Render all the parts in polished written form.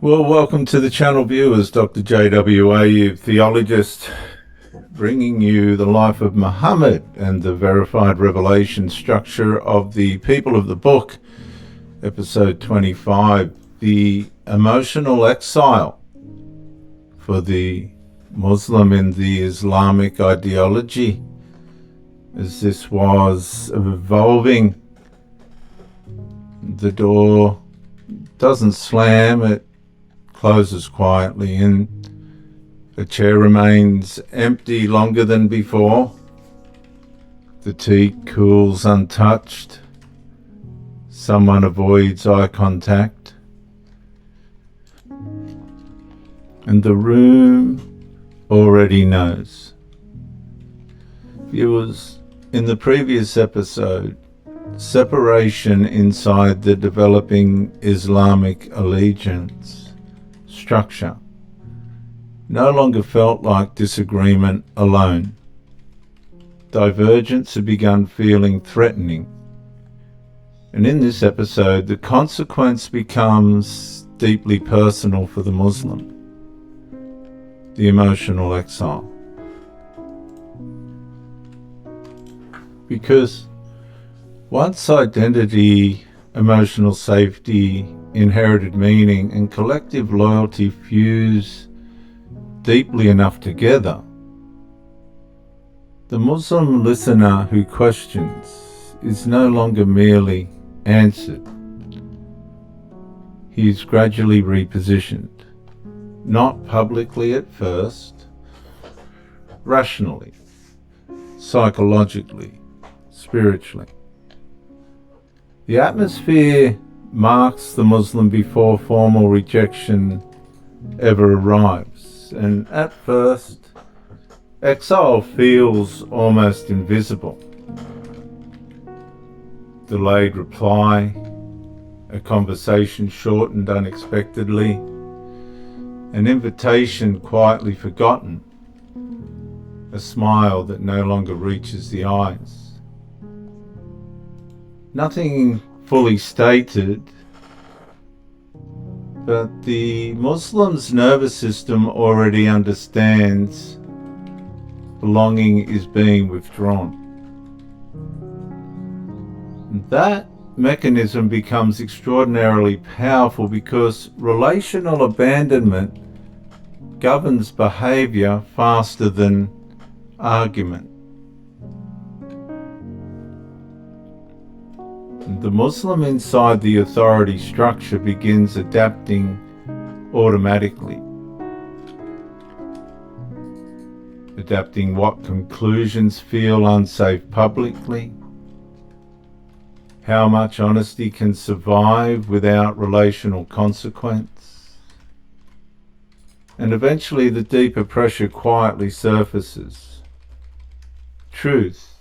Well, welcome to the channel viewers. Dr. JWA, theologist, bringing you the life of Muhammad and the verified revelation structure of the people of the book, episode 25, the emotional exile for the Muslim in the Islamic ideology. As this was evolving, the door doesn't slam, it closes quietly, and the chair remains empty longer than before. The tea cools untouched. Someone avoids eye contact. And the room already knows. Viewers, in the previous episode, separation inside the developing Islamic allegiance structure no longer felt like disagreement alone. Divergence had begun feeling threatening. And in this episode, the consequence becomes deeply personal for the Muslim: the emotional exile. Because once identity, emotional safety, inherited meaning, and collective loyalty fuse deeply enough together, the Muslim listener who questions is no longer merely answered. He is gradually repositioned, not publicly at first, rationally, psychologically, spiritually. The atmosphere marks the Muslim before formal rejection ever arrives, and at first, exile feels almost invisible. Delayed reply, a conversation shortened unexpectedly, an invitation quietly forgotten, a smile that no longer reaches the eyes. Nothing fully stated, but the Muslim's nervous system already understands belonging is being withdrawn. That mechanism becomes extraordinarily powerful because relational abandonment governs behavior faster than argument. The Muslim inside the authority structure begins adapting automatically. Adapting what conclusions feel unsafe publicly, how much honesty can survive without relational consequence, and eventually the deeper pressure quietly surfaces. Truth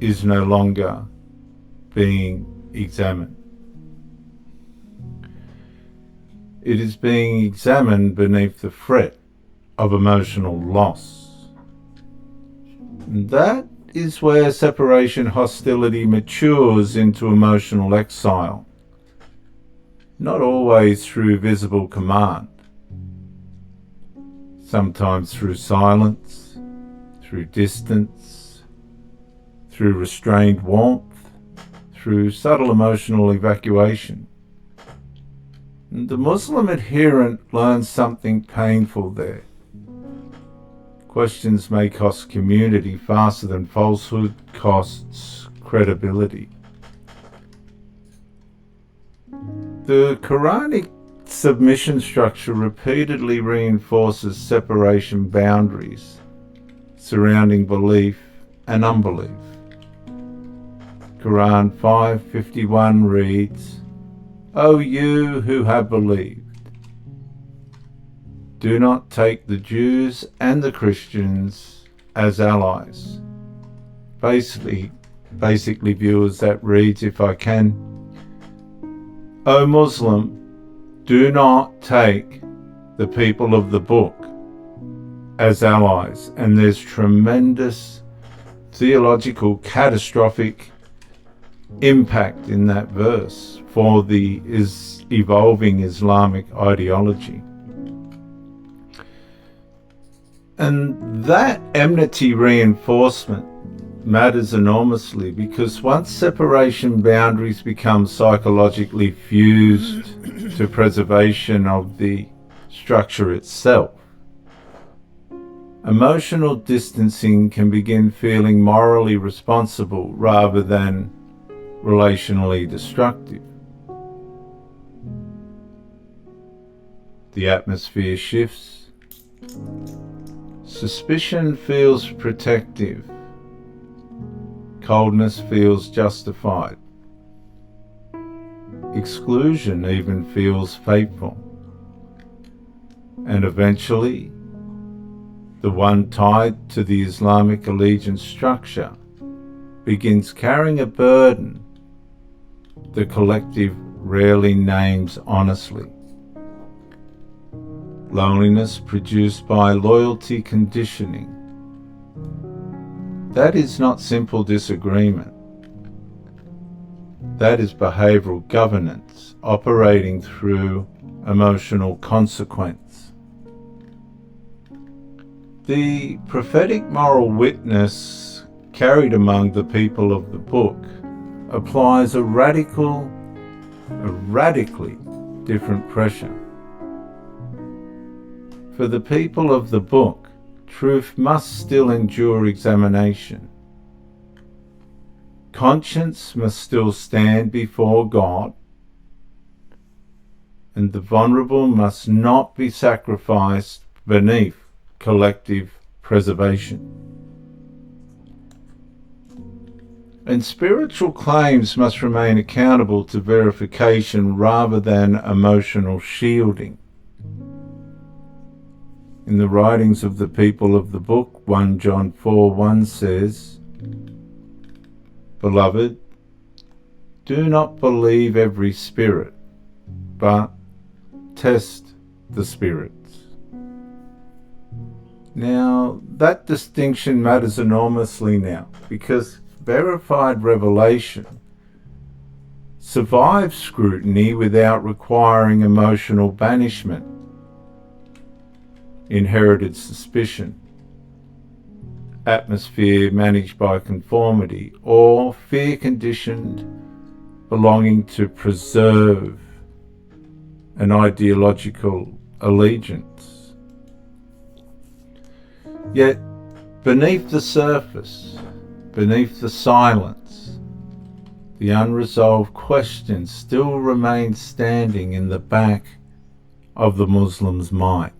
is no longer being examined. It is being examined beneath the threat of emotional loss. And that is where separation hostility matures into emotional exile, not always through visible command, sometimes through silence, through distance, through restrained warmth, through subtle emotional evacuation. And the Muslim adherent learns something painful there. Questions may cost community faster than falsehood costs credibility. The Quranic submission structure repeatedly reinforces separation boundaries surrounding belief and unbelief. Quran 5:51 reads, "O you who have believed, do not take the Jews and the Christians as allies." Basically, viewers, that reads, if I can, "O Muslim, do not take the people of the book as allies." And there's tremendous theological, catastrophic impact in that verse for the evolving Islamic ideology. And that enmity reinforcement matters enormously, because once separation boundaries become psychologically fused to preservation of the structure itself, emotional distancing can begin feeling morally responsible rather than relationally destructive. The atmosphere shifts. Suspicion feels protective. Coldness feels justified. Exclusion even feels fateful. And eventually, the one tied to the Islamic allegiance structure begins carrying a burden the collective rarely names honestly. Loneliness produced by loyalty conditioning. That is not simple disagreement. That is behavioural governance operating through emotional consequence. The prophetic moral witness carried among the people of the book applies a radically different pressure. For the people of the book, truth must still endure examination. Conscience must still stand before God, and the vulnerable must not be sacrificed beneath collective preservation. And spiritual claims must remain accountable to verification rather than emotional shielding. In the writings of the people of the book, 1 John 4:1 says, "Beloved, do not believe every spirit, but test the spirits." Now, that distinction matters enormously now, because verified revelation survives scrutiny without requiring emotional banishment, inherited suspicion, atmosphere managed by conformity, or fear conditioned belonging to preserve an ideological allegiance. Yet, beneath the surface, beneath the silence, the unresolved question still remains standing in the back of the Muslim's mind.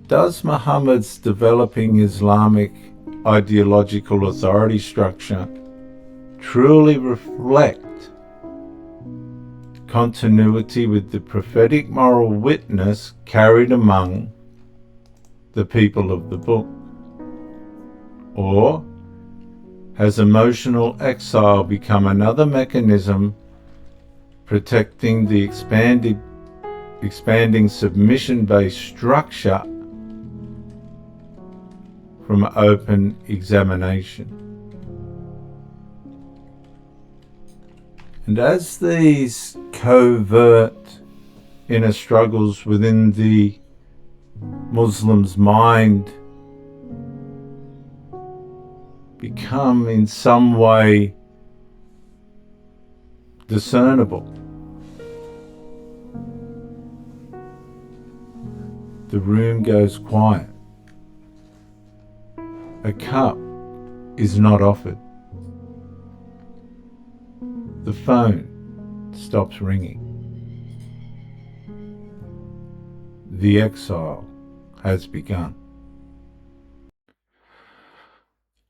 Does Muhammad's developing Islamic ideological authority structure truly reflect continuity with the prophetic moral witness carried among the people of the book? Or has emotional exile become another mechanism protecting the expanding submission-based structure from open examination? And as these covert inner struggles within the Muslim's mind become in some way discernible, the room goes quiet. A cup is not offered. The phone stops ringing. The exile has begun.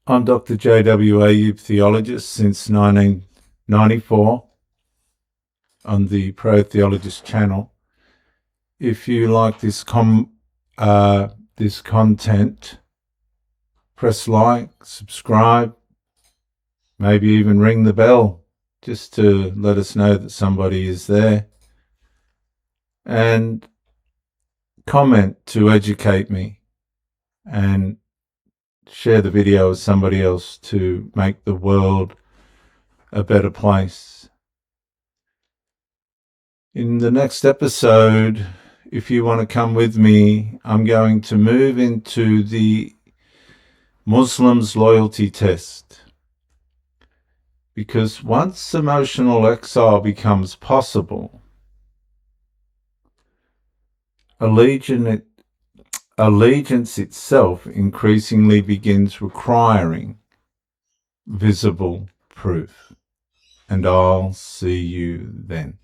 I'm Dr. J.W. Ayub, theologist since 1994 on the Pro Theologist channel. If you like this content, press like, subscribe, maybe even ring the bell just to let us know that somebody is there, and comment to educate me and share the video with somebody else to make the world a better place. In the next episode, if you want to come with me, I'm going to move into the Muslim's loyalty test. Because once emotional exile becomes possible, allegiance itself increasingly begins requiring visible proof. And I'll see you then.